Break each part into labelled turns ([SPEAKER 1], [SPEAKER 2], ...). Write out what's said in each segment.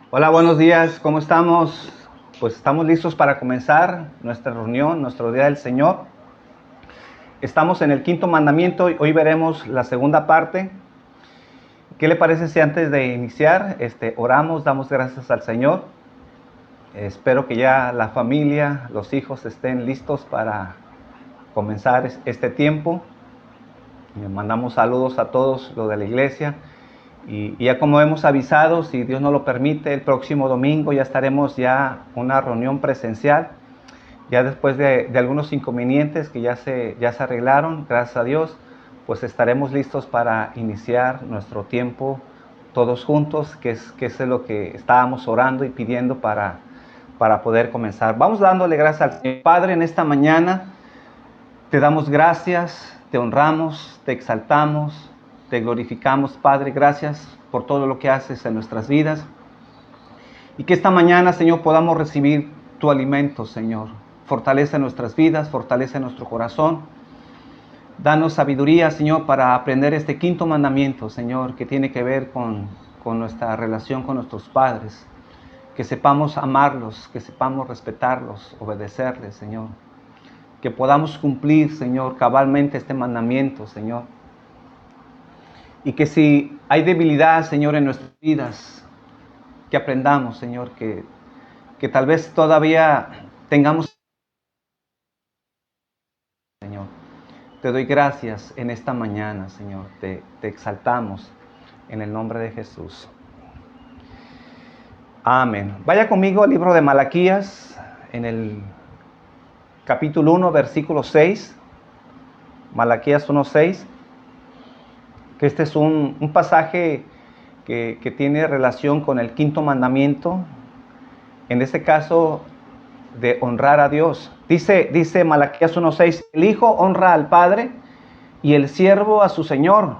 [SPEAKER 1] Hola, buenos días, ¿cómo estamos? Pues estamos listos para comenzar nuestra reunión, nuestro Día del Señor. Estamos en el quinto mandamiento y hoy veremos la segunda parte. ¿Qué le parece si antes de iniciar oramos, damos gracias al Señor? Espero que ya la familia, los hijos estén listos para comenzar este tiempo. Mandamos saludos a todos los de la iglesia. Y ya como hemos avisado, si Dios nos lo permite, el próximo domingo ya estaremos una reunión presencial, ya después de algunos inconvenientes que ya se arreglaron, gracias a Dios, pues estaremos listos para iniciar nuestro tiempo todos juntos, que es lo que estábamos orando y pidiendo para poder comenzar. Vamos dándole gracias al Señor. Padre, en esta mañana te damos gracias, te honramos, te exaltamos, te glorificamos, Padre. Gracias por todo lo que haces en nuestras vidas. Y que esta mañana, Señor, podamos recibir tu alimento, Señor. Fortalece nuestras vidas, fortalece nuestro corazón. Danos sabiduría, Señor, para aprender este quinto mandamiento, Señor, que tiene que ver con nuestra relación con nuestros padres. Que sepamos amarlos, que sepamos respetarlos, obedecerles, Señor. Que podamos cumplir, Señor, cabalmente este mandamiento, Señor. Y que si hay debilidad, Señor, en nuestras vidas, que aprendamos, Señor, que tal vez todavía tengamos. Señor, te doy gracias en esta mañana, Señor. Te exaltamos en el nombre de Jesús. Amén. Vaya conmigo al libro de Malaquías, en el capítulo 1, versículo 6. Malaquías 1:6. Que este es un pasaje que tiene relación con el quinto mandamiento, en este caso de honrar a Dios. Dice Malaquías 1:6, el hijo honra al padre y el siervo a su señor.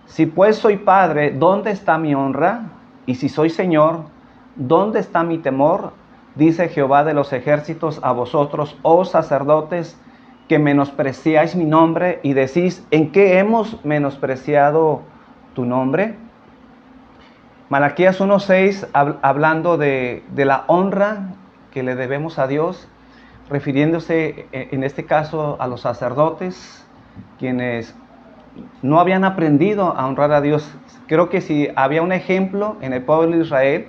[SPEAKER 1] Si pues soy padre, ¿dónde está mi honra? Y si soy señor, ¿dónde está mi temor? Dice Jehová de los ejércitos a vosotros, oh sacerdotes, que menospreciáis mi nombre y decís, ¿en qué hemos menospreciado tu nombre? Malaquías 1:6, hablando de la honra que le debemos a Dios, refiriéndose en este caso a los sacerdotes, quienes no habían aprendido a honrar a Dios. Creo que si había un ejemplo en el pueblo de Israel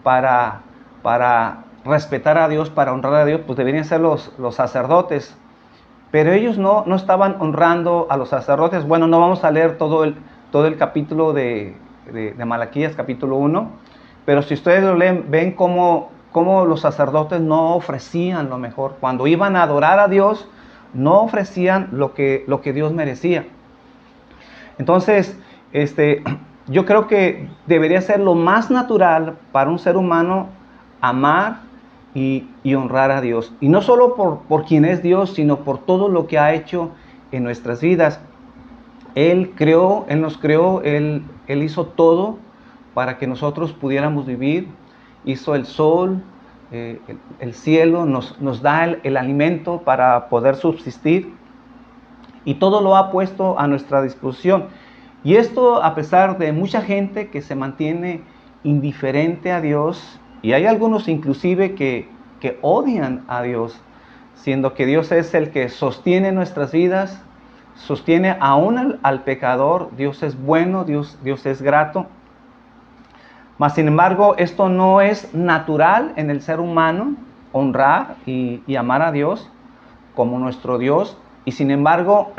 [SPEAKER 1] para respetar a Dios, para honrar a Dios, pues deberían ser los sacerdotes. Pero ellos no estaban honrando a los sacerdotes. Bueno, no vamos a leer todo el capítulo de Malaquías, capítulo 1. Pero si ustedes lo leen, ven cómo los sacerdotes no ofrecían lo mejor. Cuando iban a adorar a Dios, no ofrecían lo que Dios merecía. Entonces, yo creo que debería ser lo más natural para un ser humano amar y honrar a Dios. Y no solo por quien es Dios, sino por todo lo que ha hecho en nuestras vidas. Él nos creó, Él hizo todo para que nosotros pudiéramos vivir. Hizo el sol, el cielo, nos da el alimento para poder subsistir. Y todo lo ha puesto a nuestra disposición. Y esto a pesar de mucha gente que se mantiene indiferente a Dios. Y hay algunos inclusive que odian a Dios, siendo que Dios es el que sostiene nuestras vidas, sostiene aún al pecador. Dios es bueno, Dios es grato. Mas sin embargo, esto no es natural en el ser humano, honrar y amar a Dios como nuestro Dios. Y sin embargo,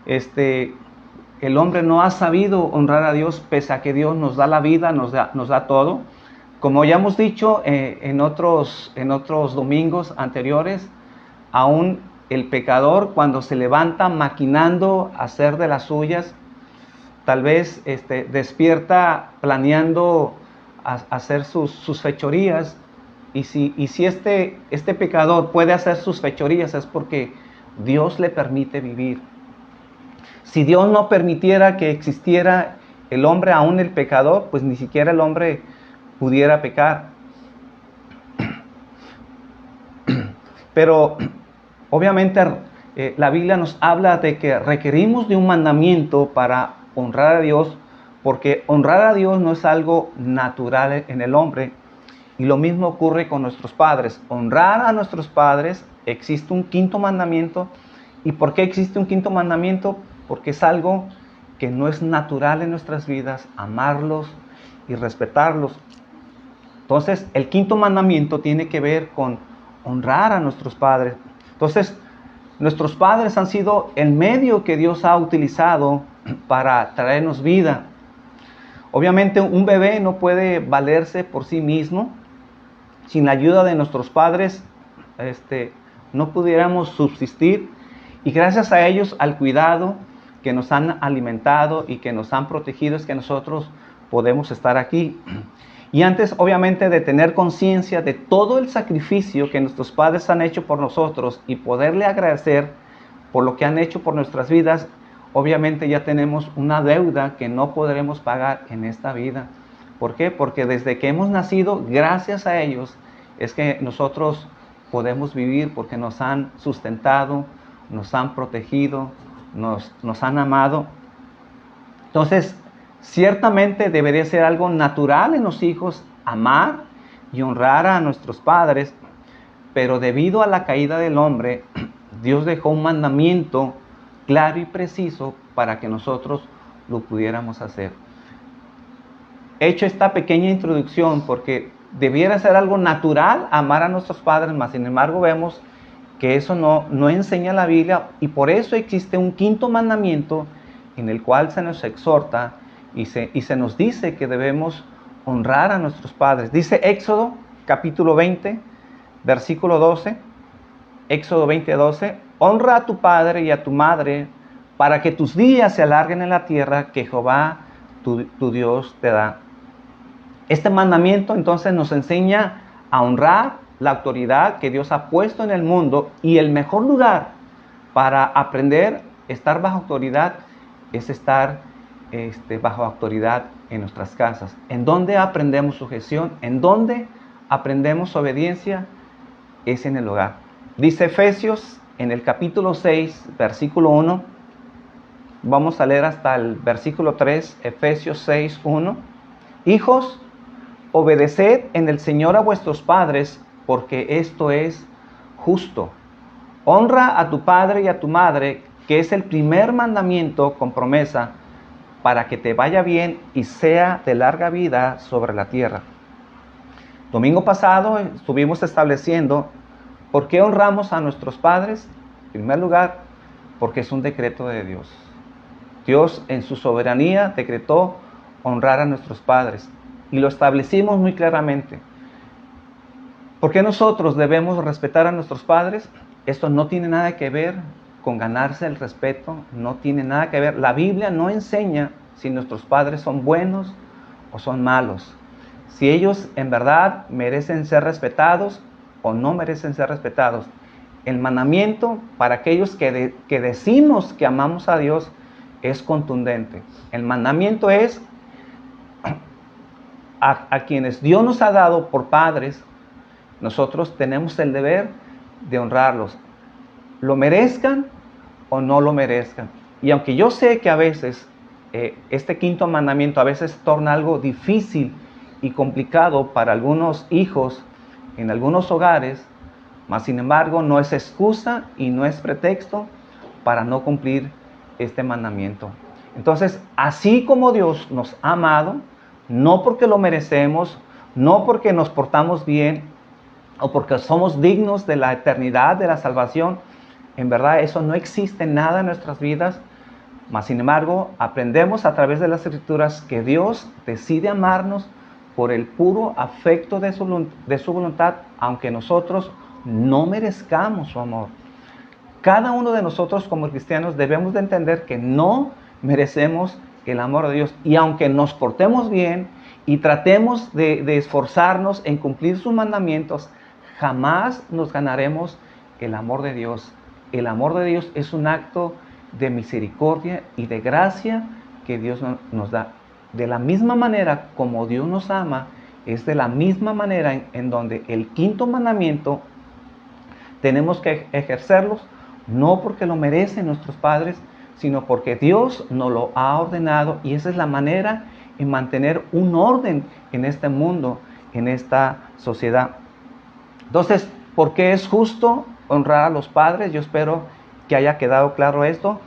[SPEAKER 1] el hombre no ha sabido honrar a Dios, pese a que Dios nos da la vida, nos da todo. Como ya hemos dicho en otros domingos anteriores, aún el pecador, cuando se levanta maquinando hacer de las suyas, tal vez despierta planeando hacer sus fechorías. Y si este pecador puede hacer sus fechorías, es porque Dios le permite vivir. Si Dios no permitiera que existiera el hombre, aún el pecador, pues ni siquiera el hombre pudiera pecar. Pero obviamente la Biblia nos habla de que requerimos de un mandamiento para honrar a Dios, porque honrar a Dios no es algo natural en el hombre, y lo mismo ocurre con nuestros padres. Honrar a nuestros padres, existe un quinto mandamiento. ¿Y por qué existe un quinto mandamiento? Porque es algo que no es natural en nuestras vidas, amarlos y respetarlos. Entonces, el quinto mandamiento tiene que ver con honrar a nuestros padres. Entonces, nuestros padres han sido el medio que Dios ha utilizado para traernos vida. Obviamente, un bebé no puede valerse por sí mismo. Sin la ayuda de nuestros padres, no pudiéramos subsistir. Y gracias a ellos, al cuidado que nos han alimentado y que nos han protegido, es que nosotros podemos estar aquí. Y antes, obviamente, de tener conciencia de todo el sacrificio que nuestros padres han hecho por nosotros y poderle agradecer por lo que han hecho por nuestras vidas, obviamente ya tenemos una deuda que no podremos pagar en esta vida. ¿Por qué? Porque desde que hemos nacido, gracias a ellos, es que nosotros podemos vivir, porque nos han sustentado, nos han protegido, nos han amado. Entonces, ciertamente debería ser algo natural en los hijos amar y honrar a nuestros padres, pero debido a la caída del hombre, Dios dejó un mandamiento claro y preciso para que nosotros lo pudiéramos hacer. He hecho esta pequeña introducción porque debiera ser algo natural amar a nuestros padres, mas sin embargo vemos que eso no enseña la Biblia, y por eso existe un quinto mandamiento en el cual se nos exhorta y se nos dice que debemos honrar a nuestros padres. Dice Éxodo capítulo 20, versículo 12, Éxodo 20, 12, honra a tu padre y a tu madre para que tus días se alarguen en la tierra que Jehová tu Dios te da. Este mandamiento entonces nos enseña a honrar la autoridad que Dios ha puesto en el mundo, y el mejor lugar para aprender a estar bajo autoridad es estar bajo autoridad en nuestras casas. ¿En dónde aprendemos sujeción? ¿En dónde aprendemos obediencia? Es en el hogar. Dice Efesios en el capítulo 6, versículo 1. Vamos a leer hasta el versículo 3, Efesios 6, 1. Hijos, obedeced en el Señor a vuestros padres, porque esto es justo. Honra a tu padre y a tu madre, que es el primer mandamiento con promesa, para que te vaya bien y sea de larga vida sobre la tierra. Domingo pasado estuvimos estableciendo por qué honramos a nuestros padres. En primer lugar, porque es un decreto de Dios. Dios en su soberanía decretó honrar a nuestros padres, y lo establecimos muy claramente. ¿Por qué nosotros debemos respetar a nuestros padres? Esto no tiene nada que ver con ganarse el respeto, no tiene nada que ver. La Biblia no enseña si nuestros padres son buenos o son malos, si ellos en verdad merecen ser respetados o no merecen ser respetados. El mandamiento para aquellos que decimos que amamos a Dios es contundente. El mandamiento es a quienes Dios nos ha dado por padres, nosotros tenemos el deber de honrarlos, lo merezcan o no lo merezcan. Y aunque yo sé que a veces este quinto mandamiento a veces torna algo difícil y complicado para algunos hijos en algunos hogares, mas sin embargo no es excusa y no es pretexto para no cumplir este mandamiento. Entonces, así como Dios nos ha amado, no porque lo merecemos, no porque nos portamos bien o porque somos dignos de la eternidad, de la salvación, en verdad eso no existe nada en nuestras vidas, mas sin embargo aprendemos a través de las Escrituras que Dios decide amarnos por el puro afecto de su voluntad, aunque nosotros no merezcamos su amor. Cada uno de nosotros como cristianos debemos de entender que no merecemos el amor de Dios, y aunque nos portemos bien y tratemos de esforzarnos en cumplir sus mandamientos, jamás nos ganaremos el amor de Dios. El amor de Dios es un acto de misericordia y de gracia que Dios nos da. De la misma manera como Dios nos ama, es de la misma manera en donde el quinto mandamiento tenemos que ejercerlos, no porque lo merecen nuestros padres, sino porque Dios nos lo ha ordenado y esa es la manera en mantener un orden en este mundo, en esta sociedad. Entonces, ¿por qué es justo honrar a los padres? Yo espero que haya quedado claro esto,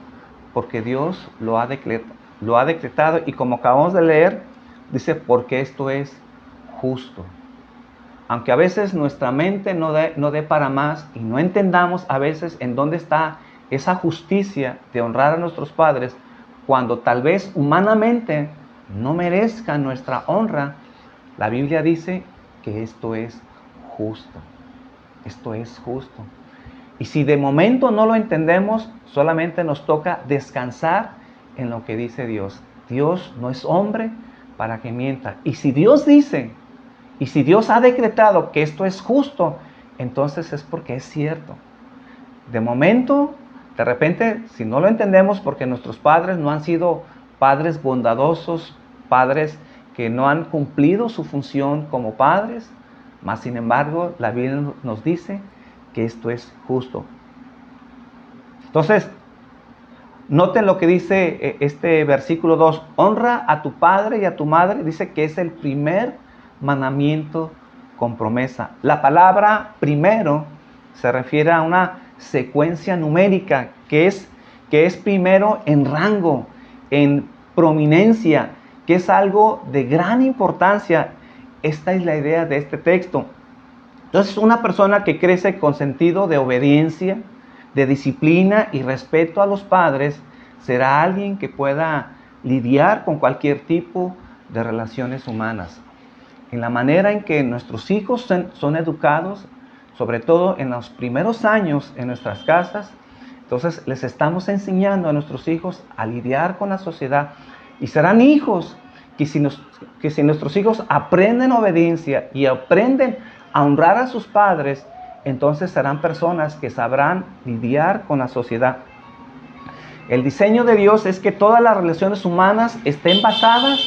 [SPEAKER 1] porque Dios lo ha decretado y como acabamos de leer, dice, porque esto es justo. Aunque a veces nuestra mente no dé para más y no entendamos a veces en dónde está esa justicia de honrar a nuestros padres, cuando tal vez humanamente no merezcan nuestra honra, la Biblia dice que esto es justo. Esto es justo. Y si de momento no lo entendemos, solamente nos toca descansar en lo que dice Dios. Dios no es hombre para que mienta. Y si Dios dice, y si Dios ha decretado que esto es justo, entonces es porque es cierto. De momento, de repente, si no lo entendemos porque nuestros padres no han sido padres bondadosos, padres que no han cumplido su función como padres, mas sin embargo, la Biblia nos dice que esto es justo. Entonces, noten lo que dice este versículo 2. Honra a tu padre y a tu madre. Dice que es el primer mandamiento con promesa. La palabra primero se refiere a una secuencia numérica que es primero en rango, en prominencia, que es algo de gran importancia. Esta es la idea de este texto. Entonces, una persona que crece con sentido de obediencia, de disciplina y respeto a los padres, será alguien que pueda lidiar con cualquier tipo de relaciones humanas. En la manera en que nuestros hijos son educados, sobre todo en los primeros años en nuestras casas, entonces les estamos enseñando a nuestros hijos a lidiar con la sociedad y serán hijos que si nuestros hijos aprenden obediencia y aprenden a honrar a sus padres, entonces serán personas que sabrán lidiar con la sociedad. El diseño de Dios es que todas las relaciones humanas estén basadas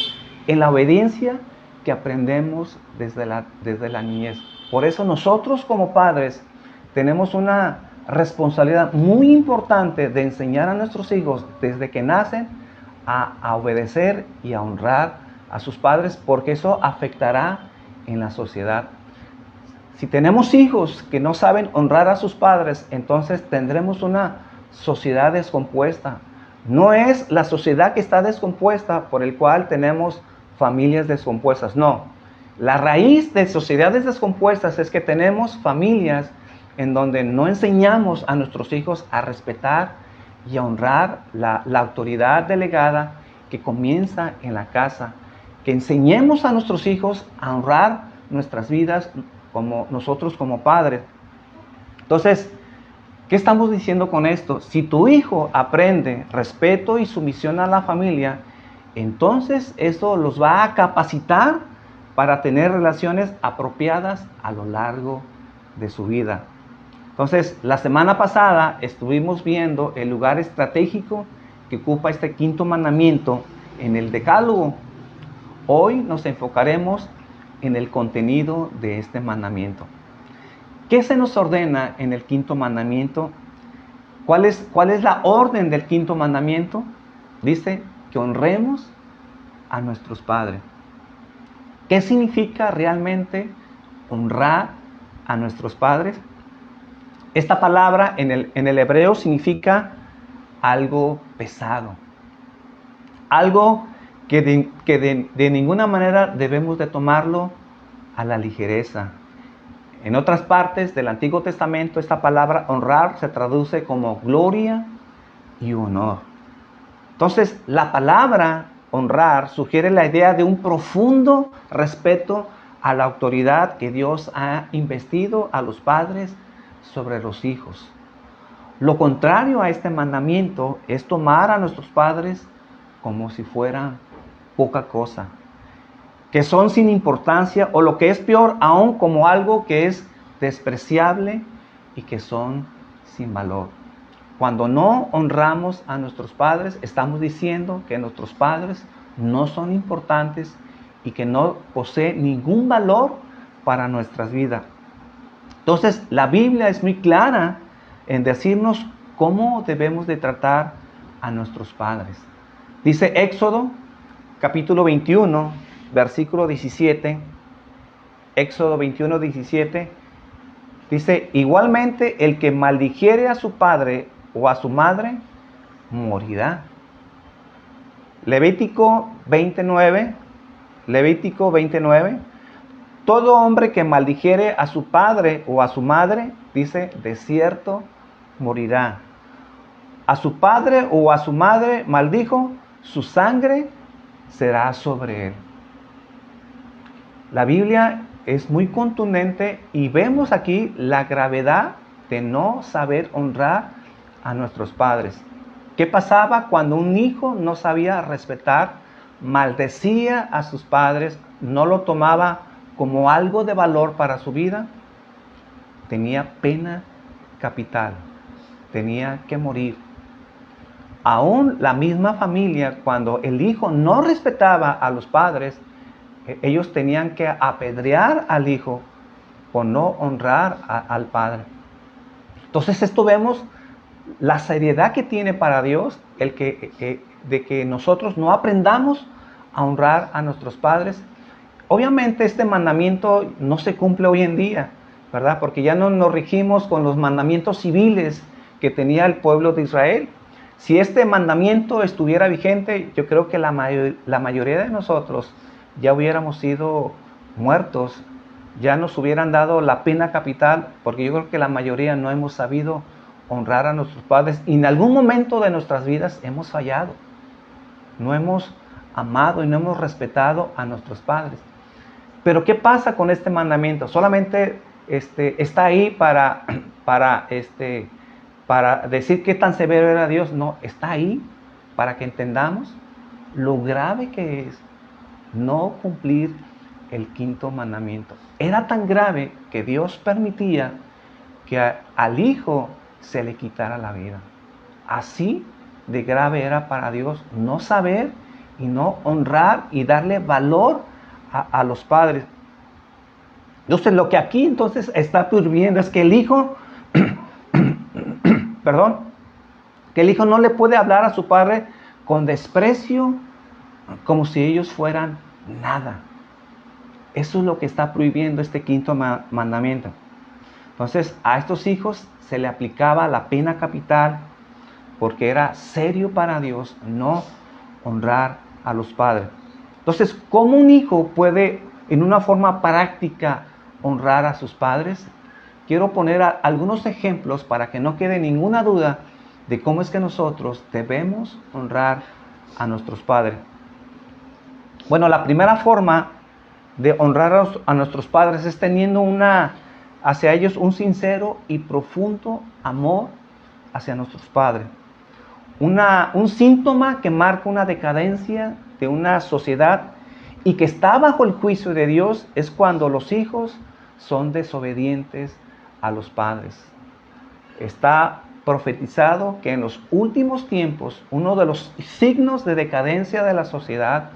[SPEAKER 1] en la obediencia que aprendemos desde la niñez. Por eso nosotros como padres tenemos una responsabilidad muy importante de enseñar a nuestros hijos desde que nacen a obedecer y a honrar a sus padres, porque eso afectará en la sociedad. Si tenemos hijos que no saben honrar a sus padres, entonces tendremos una sociedad descompuesta. No es la sociedad que está descompuesta por el cual tenemos familias descompuestas, no. La raíz de sociedades descompuestas es que tenemos familias en donde no enseñamos a nuestros hijos a respetar y a honrar la autoridad delegada que comienza en la casa. Que enseñemos a nuestros hijos a honrar nuestras vidas como nosotros como padres. Entonces, ¿qué estamos diciendo con esto? Si tu hijo aprende respeto y sumisión a la familia, entonces eso los va a capacitar para tener relaciones apropiadas a lo largo de su vida. Entonces, la semana pasada estuvimos viendo el lugar estratégico que ocupa este quinto mandamiento en el Decálogo. Hoy nos enfocaremos en el contenido de este mandamiento. ¿Qué se nos ordena en el quinto mandamiento? ¿Cuál es la orden del quinto mandamiento? Dice que honremos a nuestros padres. ¿Qué significa realmente honrar a nuestros padres? Esta palabra en el hebreo significa algo pesado, algo que de ninguna manera debemos de tomarlo a la ligereza. En otras partes del Antiguo Testamento, esta palabra honrar se traduce como gloria y honor. Entonces, la palabra honrar sugiere la idea de un profundo respeto a la autoridad que Dios ha investido a los padres sobre los hijos. Lo contrario a este mandamiento es tomar a nuestros padres como si fueran poca cosa, que son sin importancia, o lo que es peor aún, como algo que es despreciable y que son sin valor. Cuando no honramos a nuestros padres, estamos diciendo que nuestros padres no son importantes y que no poseen ningún valor para nuestras vidas. Entonces, la Biblia es muy clara en decirnos cómo debemos de tratar a nuestros padres. Dice Éxodo, capítulo 21, versículo 17. Éxodo 21, 17. Dice, igualmente el que maldijere a su padre o a su madre, morirá. Levítico 29. Levítico 29. Todo hombre que maldijere a su padre o a su madre, dice, de cierto morirá. A su padre o a su madre maldijo, su sangre será sobre él. La Biblia es muy contundente y vemos aquí la gravedad de no saber honrar a nuestros padres. ¿Qué pasaba cuando un hijo no sabía respetar, maldecía a sus padres, no lo tomaba como algo de valor para su vida? Tenía pena capital, tenía que morir. Aún la misma familia, cuando el hijo no respetaba a los padres, ellos tenían que apedrear al hijo por no honrar al padre. Entonces esto vemos la seriedad que tiene para Dios de que nosotros no aprendamos a honrar a nuestros padres. Obviamente este mandamiento no se cumple hoy en día, ¿verdad? Porque ya no nos regimos con los mandamientos civiles que tenía el pueblo de Israel. Si este mandamiento estuviera vigente, yo creo que la mayoría de nosotros ya hubiéramos sido muertos, ya nos hubieran dado la pena capital, porque yo creo que la mayoría no hemos sabido honrar a nuestros padres y en algún momento de nuestras vidas hemos fallado. No hemos amado y no hemos respetado a nuestros padres. Pero ¿qué pasa con este mandamiento? Solamente está ahí para decir qué tan severo era Dios. No, está ahí para que entendamos lo grave que es no cumplir el quinto mandamiento. Era tan grave que Dios permitía que al hijo se le quitara la vida. Así de grave era para Dios no saber y no honrar y darle valor a los padres. Entonces lo que aquí entonces está prohibiendo es que el hijo que el hijo no le puede hablar a su padre con desprecio, como si ellos fueran nada. Eso es lo que está prohibiendo este quinto mandamiento. Entonces a estos hijos se le aplicaba la pena capital porque era serio para Dios no honrar a los padres. Entonces, ¿cómo un hijo puede en una forma práctica honrar a sus padres? Quiero poner algunos ejemplos para que no quede ninguna duda de cómo es que nosotros debemos honrar a nuestros padres. Bueno, la primera forma de honrar a nuestros padres es teniendo hacia ellos un sincero y profundo amor hacia nuestros padres. Un síntoma que marca una decadencia de una sociedad y que está bajo el juicio de Dios es cuando los hijos son desobedientes a los padres. Está profetizado que en los últimos tiempos, uno de los signos de decadencia de la sociedad,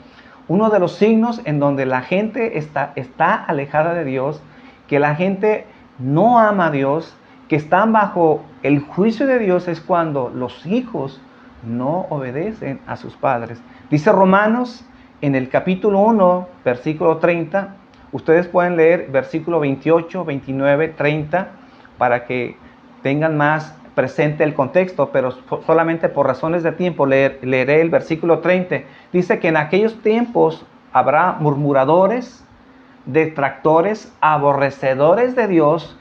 [SPEAKER 1] uno de los signos en donde la gente está alejada de Dios, que la gente no ama a Dios, que están bajo el juicio de Dios, es cuando los hijos no obedecen a sus padres. Dice Romanos en el capítulo 1, versículo 30, ustedes pueden leer versículo 28, 29, 30, para que tengan más presente el contexto, pero solamente por razones de tiempo leeré el versículo 30. Dice que en aquellos tiempos habrá murmuradores, detractores, aborrecedores de Dios,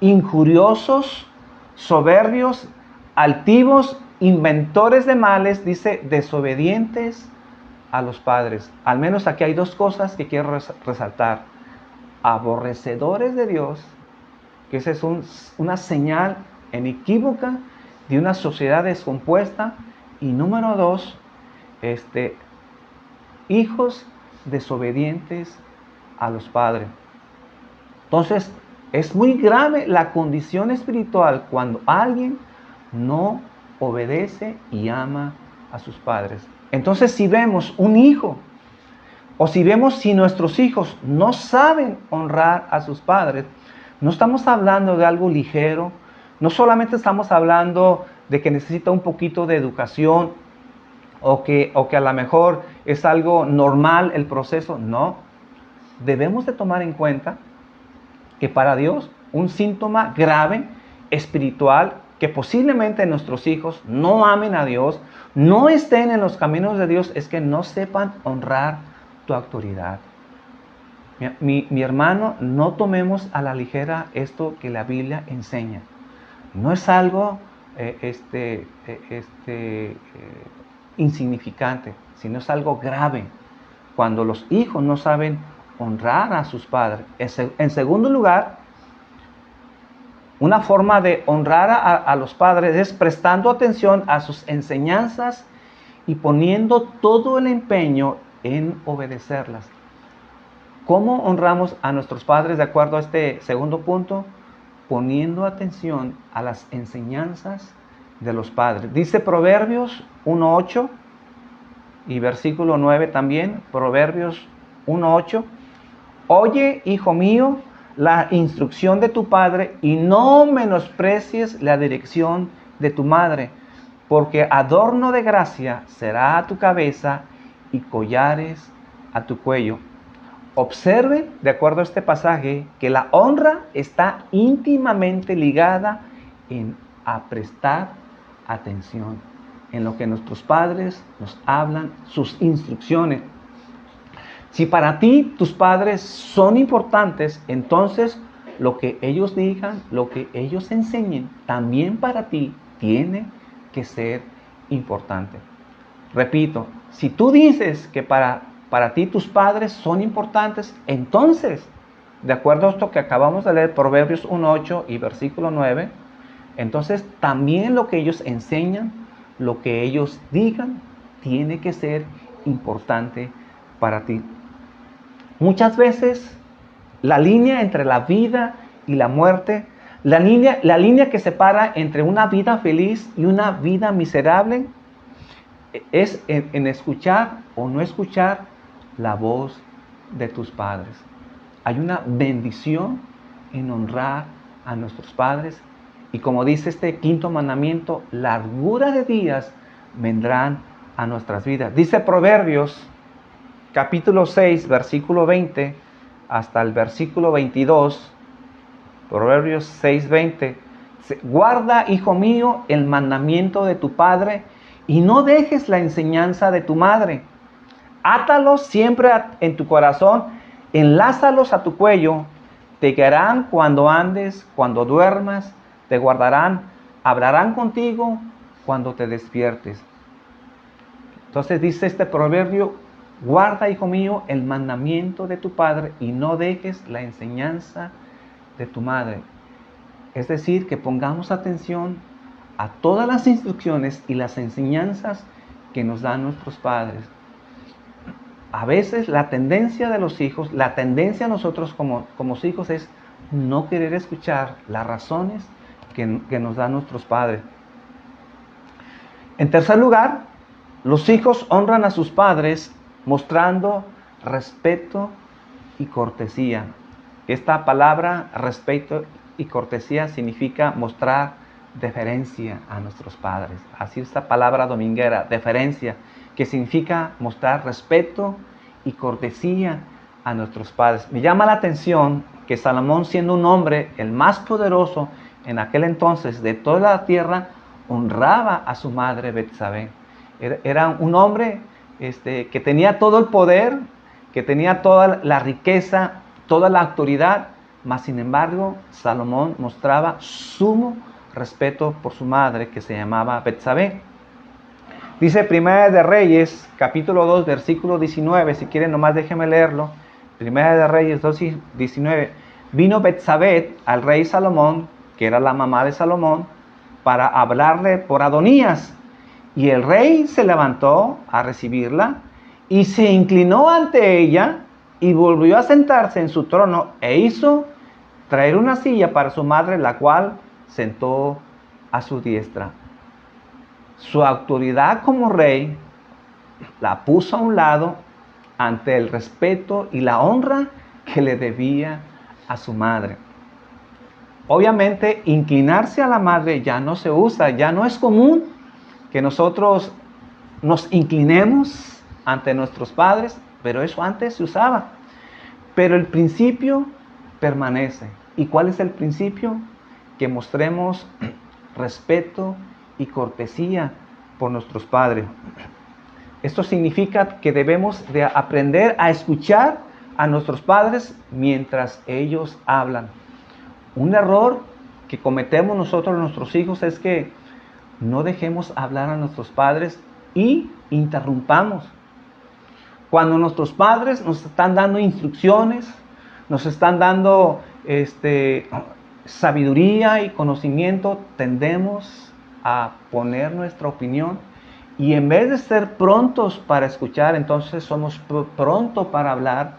[SPEAKER 1] injuriosos, soberbios, altivos, inventores de males, dice, desobedientes a los padres. Al menos aquí hay dos cosas que quiero resaltar. Aborrecedores de Dios, que esa es una señal inequívoca de una sociedad descompuesta. Y número dos, hijos desobedientes a los padres. Entonces, es muy grave la condición espiritual cuando alguien no obedece y ama a sus padres. Entonces, si vemos un hijo, o si nuestros hijos no saben honrar a sus padres, no estamos hablando de algo ligero, no solamente estamos hablando de que necesita un poquito de educación, o que a lo mejor es algo normal el proceso. No, debemos de tomar en cuenta que para Dios un síntoma grave, espiritual, que posiblemente nuestros hijos no amen a Dios, no estén en los caminos de Dios, es que no sepan honrar tu autoridad. Mi hermano, no tomemos a la ligera esto que la Biblia enseña. No es algo insignificante, sino es algo grave. Cuando los hijos no saben honrar a sus padres. En segundo lugar, una forma de honrar a los padres es prestando atención a sus enseñanzas y poniendo todo el empeño en obedecerlas. ¿Cómo honramos a nuestros padres de acuerdo a este segundo punto? Poniendo atención a las enseñanzas de los padres. Dice Proverbios 1:8 y versículo 9 también, Proverbios 1:8. Oye, hijo mío, la instrucción de tu padre y no menosprecies la dirección de tu madre, porque adorno de gracia será a tu cabeza y collares a tu cuello. Observe, de acuerdo a este pasaje, que la honra está íntimamente ligada a prestar atención en lo que nuestros padres nos hablan, sus instrucciones. Si para ti tus padres son importantes, entonces lo que ellos digan, lo que ellos enseñen, también para ti tiene que ser importante. Repito, si tú dices que para ti tus padres son importantes, entonces, de acuerdo a esto que acabamos de leer, Proverbios 1:8 y versículo 9, entonces también lo que ellos enseñan, lo que ellos digan, tiene que ser importante para ti. Muchas veces la línea entre la vida y la muerte, la línea que separa entre una vida feliz y una vida miserable, es en escuchar o no escuchar la voz de tus padres. Hay una bendición en honrar a nuestros padres y, como dice este quinto mandamiento, largura de días vendrán a nuestras vidas. Dice Proverbios capítulo 6, versículo 20 hasta el versículo 22, Proverbios 6, 20. Guarda, hijo mío, el mandamiento de tu padre y no dejes la enseñanza de tu madre. Átalos siempre en tu corazón, enlázalos a tu cuello, te guiarán cuando andes, cuando duermas, te guardarán, hablarán contigo cuando te despiertes. Entonces dice este proverbio: guarda, hijo mío, el mandamiento de tu padre y no dejes la enseñanza de tu madre. Es decir, que pongamos atención a todas las instrucciones y las enseñanzas que nos dan nuestros padres. A veces la tendencia de los hijos, la tendencia a nosotros como hijos es no querer escuchar las razones que nos dan nuestros padres. En tercer lugar, los hijos honran a sus padres mostrando respeto y cortesía. Esta palabra, respeto y cortesía, significa mostrar deferencia a nuestros padres. Así esta palabra dominguera, deferencia, que significa mostrar respeto y cortesía a nuestros padres. Me llama la atención que Salomón, siendo un hombre el más poderoso en aquel entonces de toda la tierra, honraba a su madre Betsabé. Era un hombre que tenía todo el poder, que tenía toda la riqueza, toda la autoridad, mas sin embargo Salomón mostraba sumo respeto por su madre, que se llamaba Betsabé. Dice Primera de Reyes, capítulo 2, versículo 19, si quieren nomás déjenme leerlo. Primera de Reyes 2, 19. Vino Betsabé al rey Salomón, que era la mamá de Salomón, para hablarle por Adonías. Y el rey se levantó a recibirla y se inclinó ante ella y volvió a sentarse en su trono e hizo traer una silla para su madre, la cual sentó a su diestra. Su autoridad como rey la puso a un lado ante el respeto y la honra que le debía a su madre. Obviamente, inclinarse a la madre ya no se usa, ya no es común que nosotros nos inclinemos ante nuestros padres, pero eso antes se usaba. Pero el principio permanece. ¿Y cuál es el principio? Que mostremos respeto y cortesía por nuestros padres. Esto significa que debemos de aprender a escuchar a nuestros padres mientras ellos hablan. Un error que cometemos nosotros, nuestros hijos, es que no dejemos hablar a nuestros padres y interrumpamos. Cuando nuestros padres nos están dando instrucciones, nos están dando sabiduría y conocimiento, tendemos a poner nuestra opinión y en vez de ser prontos para escuchar, entonces somos pronto para hablar,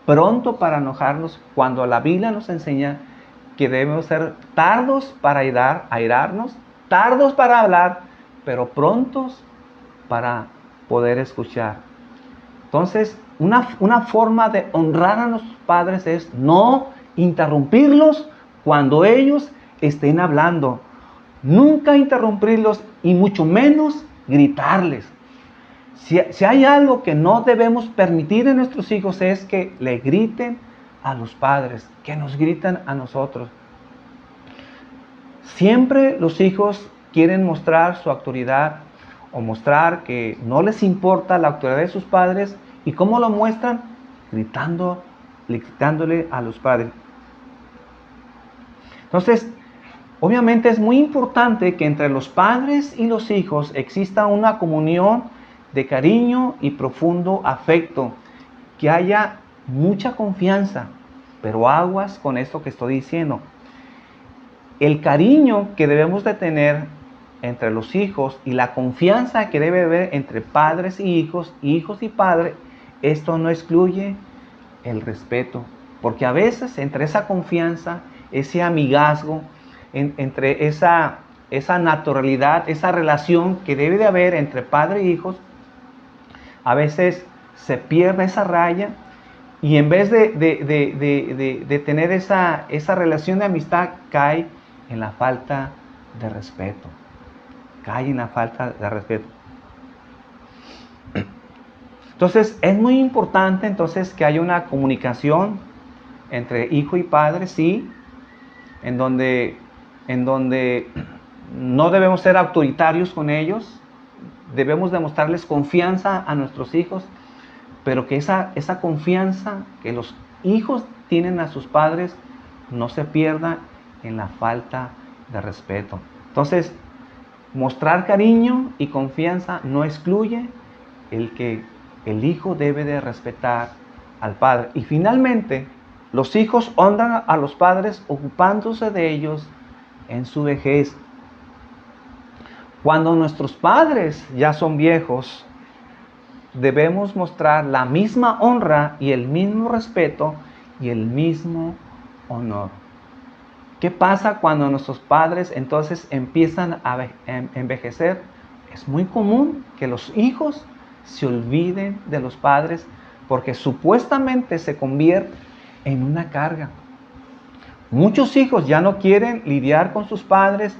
[SPEAKER 1] pronto para enojarnos, cuando la Biblia nos enseña que debemos ser tardos para airarnos, tardos para hablar, pero prontos para poder escuchar. Entonces, una forma de honrar a nuestros padres es no interrumpirlos cuando ellos estén hablando. Nunca interrumpirlos y mucho menos gritarles. Si hay algo que no debemos permitir en nuestros hijos es que le griten a los padres, que nos gritan a nosotros. Siempre los hijos quieren mostrar su autoridad o mostrar que no les importa la autoridad de sus padres. ¿Y cómo lo muestran? Gritándole a los padres. Entonces, obviamente es muy importante que entre los padres y los hijos exista una comunión de cariño y profundo afecto, que haya mucha confianza, pero aguas con esto que estoy diciendo. El cariño que debemos de tener entre los hijos y la confianza que debe haber entre padres y hijos y padres, esto no excluye el respeto, porque a veces entre esa confianza, ese amigazgo, entre esa naturalidad, esa relación que debe de haber entre padre e hijos, a veces se pierde esa raya y en vez de tener esa relación de amistad, cae en la falta de respeto. Cae en la falta de respeto. Entonces, es muy importante entonces que haya una comunicación entre hijo y padre, sí, en donde no debemos ser autoritarios con ellos, debemos demostrarles confianza a nuestros hijos, pero que esa confianza que los hijos tienen a sus padres no se pierda en la falta de respeto. Entonces, mostrar cariño y confianza no excluye el que el hijo debe de respetar al padre. Y finalmente, los hijos honran a los padres ocupándose de ellos en su vejez. Cuando nuestros padres ya son viejos, debemos mostrar la misma honra y el mismo respeto y el mismo honor. ¿Qué pasa cuando nuestros padres entonces empiezan a envejecer? Es muy común que los hijos se olviden de los padres porque supuestamente se convierte en una carga. Muchos hijos ya no quieren lidiar con sus padres,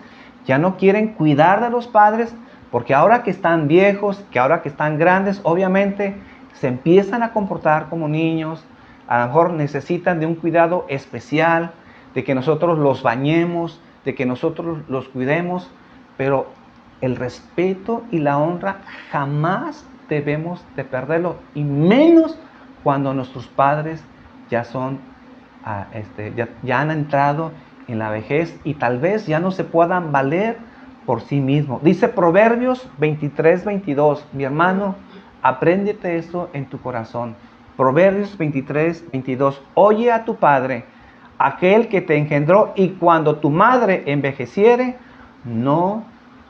[SPEAKER 1] ya no quieren cuidar de los padres, porque ahora que están viejos, que ahora que están grandes, obviamente se empiezan a comportar como niños, a lo mejor necesitan de un cuidado especial, de que nosotros los bañemos, de que nosotros los cuidemos, pero el respeto y la honra jamás debemos de perderlo, y menos cuando nuestros padres ya son, ya han entrado en la vejez y tal vez ya no se puedan valer por sí mismos. Dice Proverbios 23:22, mi hermano, apréndete esto en tu corazón. Proverbios 23:22, oye a tu padre, aquel que te engendró, y cuando tu madre envejeciere, no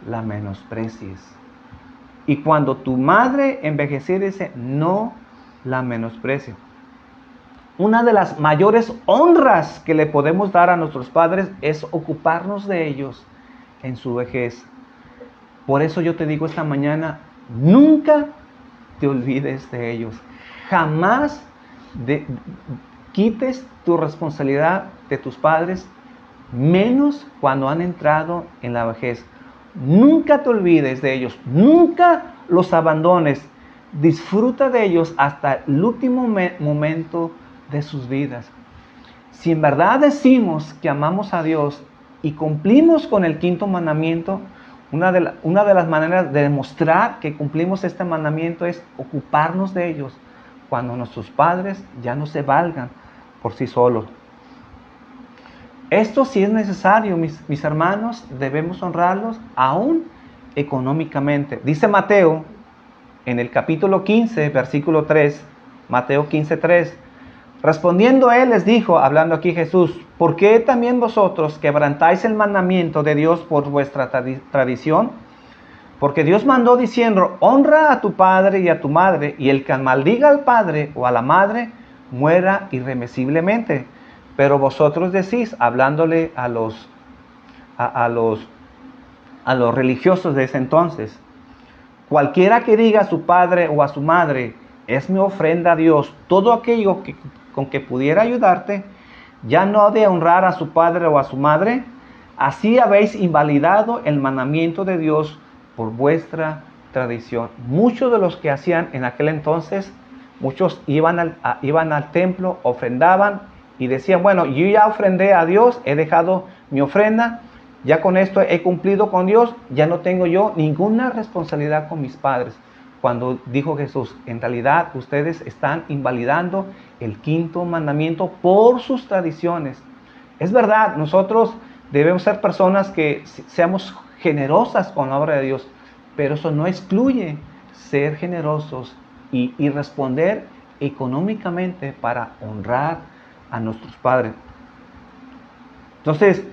[SPEAKER 1] la menosprecies. Y cuando tu madre envejeciere, no la menosprecies. Una de las mayores honras que le podemos dar a nuestros padres es ocuparnos de ellos en su vejez. Por eso yo te digo esta mañana, nunca te olvides de ellos. Jamás quites tu responsabilidad de tus padres, menos cuando han entrado en la vejez. Nunca te olvides de ellos. Nunca los abandones. Disfruta de ellos hasta el último momento de sus vidas. Si en verdad decimos que amamos a Dios y cumplimos con el quinto mandamiento, una de las maneras de demostrar que cumplimos este mandamiento es ocuparnos de ellos cuando nuestros padres ya no se valgan por sí solos. Esto sí es necesario, mis hermanos, debemos honrarlos aún económicamente. Dice Mateo, en el capítulo 15, versículo 3, Mateo 15, 3, respondiendo él les dijo, hablando aquí Jesús, ¿por qué también vosotros quebrantáis el mandamiento de Dios por vuestra tradición? Porque Dios mandó diciendo, honra a tu padre y a tu madre, y el que maldiga al padre o a la madre, muera irremisiblemente. Pero vosotros decís, hablándole a los religiosos de ese entonces, cualquiera que diga a su padre o a su madre, es mi ofrenda a Dios, todo aquello con que pudiera ayudarte, ya no ha de honrar a su padre o a su madre, así habéis invalidado el mandamiento de Dios por vuestra tradición. Muchos de los que hacían en aquel entonces, muchos iban al templo, ofrendaban y decían, bueno, yo ya ofrendé a Dios, he dejado mi ofrenda, ya con esto he cumplido con Dios, ya no tengo yo ninguna responsabilidad con mis padres. Cuando dijo Jesús, en realidad ustedes están invalidando el quinto mandamiento por sus tradiciones. Es verdad, nosotros debemos ser personas que seamos generosas con la obra de Dios, pero eso no excluye ser generosos y responder económicamente para honrar a nuestros padres. Entonces,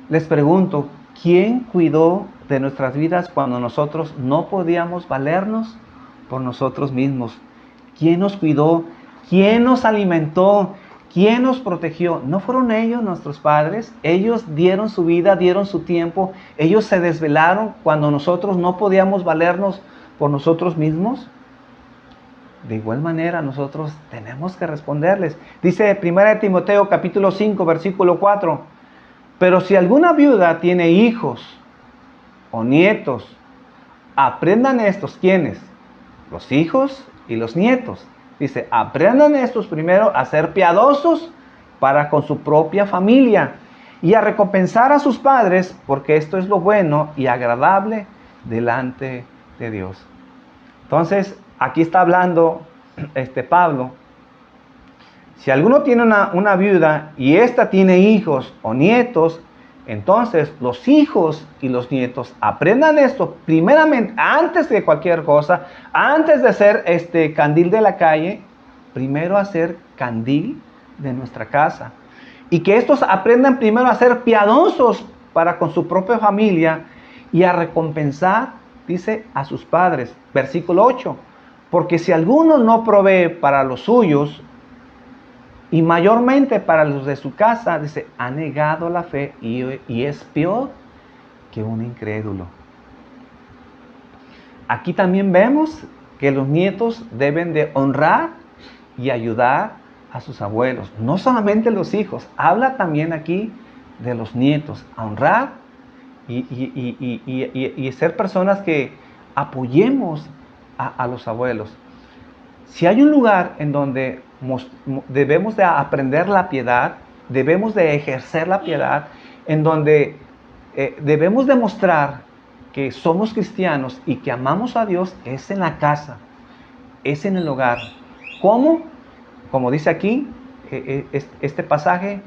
[SPEAKER 1] les pregunto, ¿quién cuidó de nuestras vidas cuando nosotros no podíamos valernos por nosotros mismos? ¿Quién nos cuidó? ¿Quién nos alimentó? ¿Quién nos protegió? ¿No fueron ellos nuestros padres? Ellos dieron su vida, dieron su tiempo. Ellos se desvelaron cuando nosotros no podíamos valernos por nosotros mismos. De igual manera nosotros tenemos que responderles. Dice 1 Timoteo capítulo 5 versículo 4. Pero si alguna viuda tiene hijos o nietos, aprendan estos, ¿quiénes? Los hijos y los nietos. Dice, aprendan estos primero a ser piadosos para con su propia familia y a recompensar a sus padres, porque esto es lo bueno y agradable delante de Dios. Entonces, aquí está hablando Pablo. Si alguno tiene una viuda y ésta tiene hijos o nietos, entonces los hijos y los nietos aprendan esto primeramente, antes de cualquier cosa, antes de ser candil de la calle, primero a ser candil de nuestra casa. Y que estos aprendan primero a ser piadosos para con su propia familia y a recompensar, dice, a sus padres. Versículo 8. Porque si alguno no provee para los suyos, y mayormente para los de su casa, dice, ha negado la fe y es peor que un incrédulo. Aquí también vemos que los nietos deben de honrar y ayudar a sus abuelos. No solamente los hijos, habla también aquí de los nietos. A honrar y ser personas que apoyemos a los abuelos. Si hay un lugar en donde debemos de aprender la piedad, debemos de ejercer la piedad, en donde debemos demostrar que somos cristianos y que amamos a Dios, es en la casa, es en el hogar. ¿Cómo? Como dice aquí este pasaje,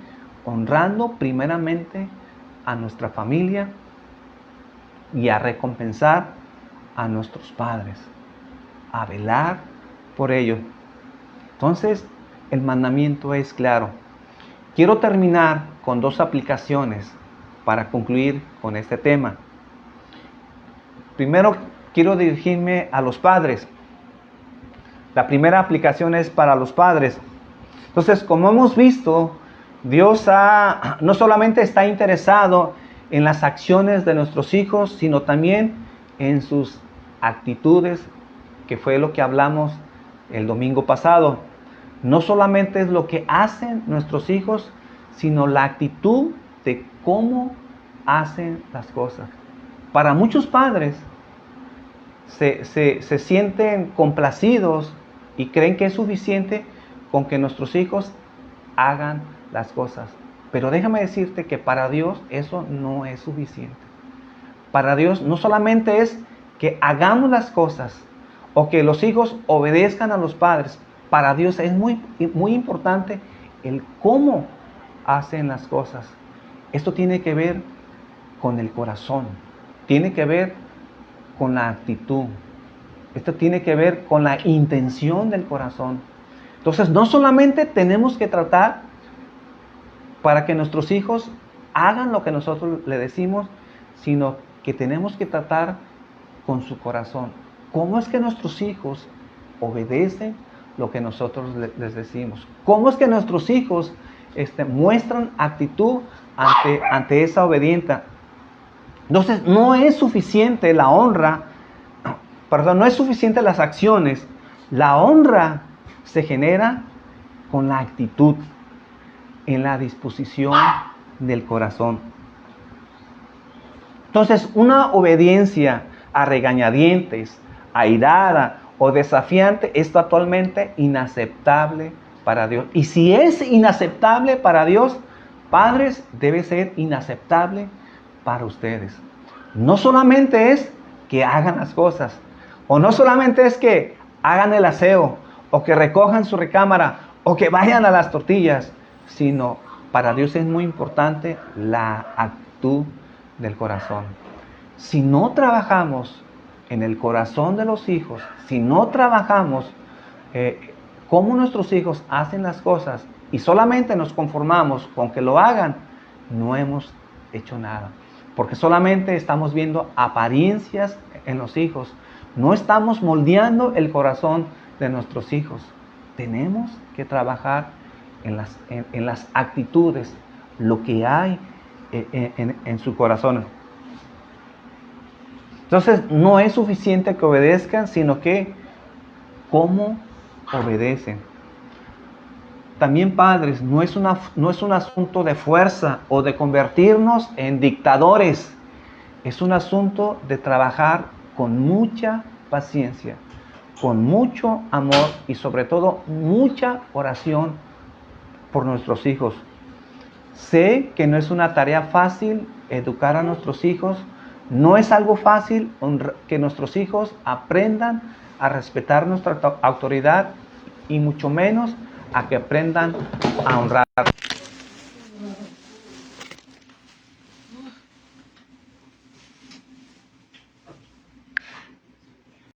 [SPEAKER 1] honrando primeramente a nuestra familia y a recompensar a nuestros padres, a velar por ello. Entonces, el mandamiento es claro. Quiero terminar con dos aplicaciones para concluir con este tema. Primero, quiero dirigirme a los padres. La primera aplicación es para los padres. Entonces, como hemos visto, Dios no solamente está interesado en las acciones de nuestros hijos, sino también en sus actitudes, que fue lo que hablamos el domingo pasado. No solamente es lo que hacen nuestros hijos, sino la actitud de cómo hacen las cosas. Para muchos padres, se sienten complacidos y creen que es suficiente con que nuestros hijos hagan las cosas. Pero déjame decirte que para Dios eso no es suficiente. Para Dios no solamente es que hagamos las cosas o que los hijos obedezcan a los padres. Para Dios es muy, muy importante el cómo hacen las cosas. Esto tiene que ver con el corazón, tiene que ver con la actitud, esto tiene que ver con la intención del corazón. Entonces, no solamente tenemos que tratar para que nuestros hijos hagan lo que nosotros le decimos, sino que tenemos que tratar con su corazón. ¿Cómo es que nuestros hijos obedecen lo que nosotros les decimos? ¿Cómo es que nuestros hijos muestran actitud ante esa obediencia? Entonces, no es suficiente la honra, perdón, no es suficiente las acciones. La honra se genera con la actitud, en la disposición del corazón. Entonces, una obediencia a regañadientes, airada o desafiante es totalmente inaceptable para Dios. Y si es inaceptable para Dios, padres, debe ser inaceptable para ustedes. No solamente es que hagan las cosas, o no solamente es que hagan el aseo, o que recojan su recámara, o que vayan a las tortillas, sino para Dios es muy importante la actitud del corazón. Si no trabajamos en el corazón de los hijos, si no trabajamos cómo nuestros hijos hacen las cosas y solamente nos conformamos con que lo hagan, no hemos hecho nada. Porque solamente estamos viendo apariencias en los hijos. No estamos moldeando el corazón de nuestros hijos. Tenemos que trabajar en las actitudes, lo que hay en su corazón. Entonces, no es suficiente que obedezcan, sino que cómo obedecen. También, padres, no es un asunto de fuerza o de convertirnos en dictadores. Es un asunto de trabajar con mucha paciencia, con mucho amor y sobre todo mucha oración por nuestros hijos. Sé que no es una tarea fácil educar a nuestros hijos. No es algo fácil que nuestros hijos aprendan a respetar nuestra autoridad y mucho menos a que aprendan a honrar